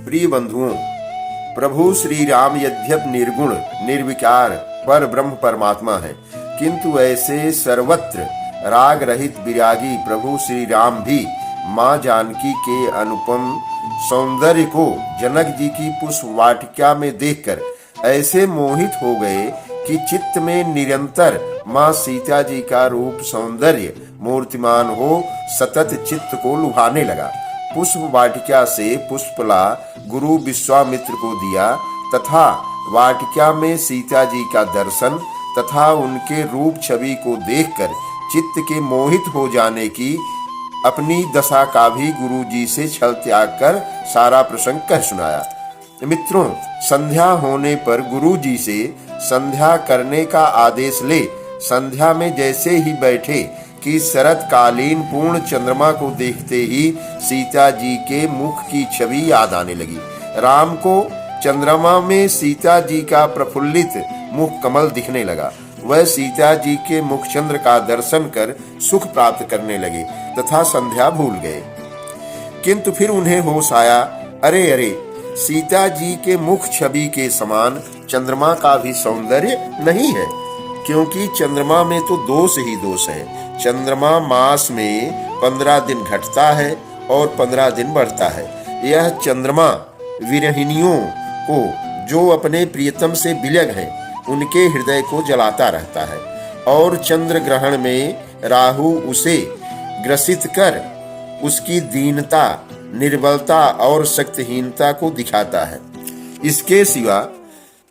प्रिय बंधुओं, प्रभु श्री राम यद्यप निर्गुण निर्विकार पर ब्रह्म परमात्मा है, किंतु ऐसे सर्वत्र राग रहित विरागी प्रभु श्री राम भी माँ जानकी के अनुपम सौंदर्य को जनक जी की पुष्प वाटिका में देखकर ऐसे मोहित हो गए कि चित्त में निरंतर माँ सीता जी का रूप सौंदर्य मूर्तिमान हो सतत चित्त को लुभाने लगा। पुष्प वाटिका से पुष्पला गुरु विश्वामित्र को दिया तथा वाटिका में सीता जी का दर्शन तथा उनके रूप छवि को देखकर चित्त के मोहित हो जाने की अपनी दशा का भी गुरु जी से छल त्याग कर सारा प्रसंग कह सुनाया। मित्रों, संध्या होने पर गुरु जी से संध्या करने का आदेश ले संध्या में जैसे ही बैठे कि शरतकालीन पूर्ण चंद्रमा को देखते ही सीता जी के मुख की छवि याद आने लगी। राम को चंद्रमा में सीता जी का प्रफुल्लित मुख कमल दिखने लगा। वह सीता जी के मुख चंद्र का दर्शन कर सुख प्राप्त करने लगे तथा संध्या भूल गए। किंतु फिर उन्हें होश आया, अरे अरे, सीता जी के मुख छवि के समान चंद्रमा का भी सौंदर्य नहीं है, क्योंकि चंद्रमा में तो दोष ही दोष है। चंद्रमा मास में 15 दिन घटता है और 15 दिन बढ़ता है। यह चंद्रमा विरहिणियों को, जो अपने प्रियतम से विलग हैं, उनके हृदय को जलाता रहता है और चंद्र ग्रहण में राहु उसे ग्रसित कर उसकी दीनता, निर्बलता और शक्तिहीनता को दिखाता है। इसके सिवा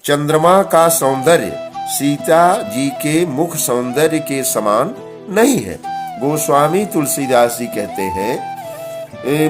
चंद्रमा का सौंदर्य सीता जी के मुख सौंदर्य के समान नहीं है। गोस्वामी तुलसीदास जी कहते हैं,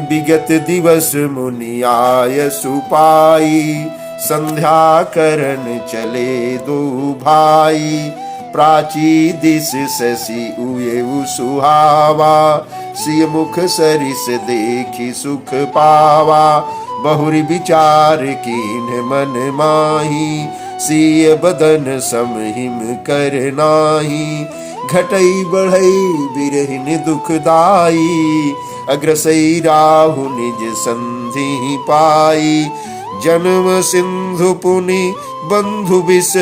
विगत दिवस मुनि आय सुपाई, संध्या करन चले दो भाई, प्राची दिस शशि उये सुहावा, सिय मुख सरिस देखी सुख पावा, बहुरी विचार कीन मन माही, सिय बदन समहिम कर नाही, घटई बढ़ई बिरहिन दुखदाई, अग्रसई राहु निज संधि पाई, जन्म सिंधु पुनि बंधु विष,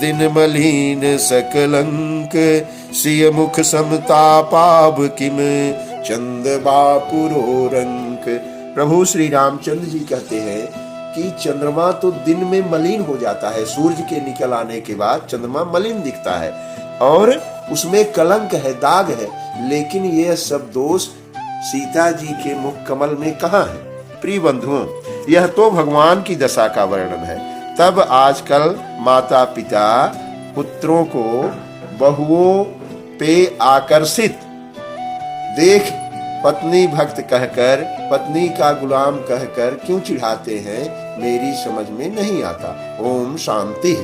दिन मलिन सकलंक, सिय मुख समता पाव किम, चंद बापुरो रंक। प्रभु श्री रामचंद्र जी कहते हैं कि चंद्रमा तो दिन में मलिन हो जाता है, सूरज के निकल आने के बाद चंद्रमा मलिन दिखता है और उसमें कलंक है, दाग है, लेकिन यह सब दोष सीता जी के मुख कमल में कहाँ है? प्रिय बंधुओं, यह तो भगवान की दशा का वर्णन है। तब आजकल माता पिता पुत्रों को बहुओं पे आकर्षित देख पत्नी भक्त कहकर, पत्नी का गुलाम कहकर क्यों चिढ़ाते हैं, मेरी समझ में नहीं आता। ओम शांति।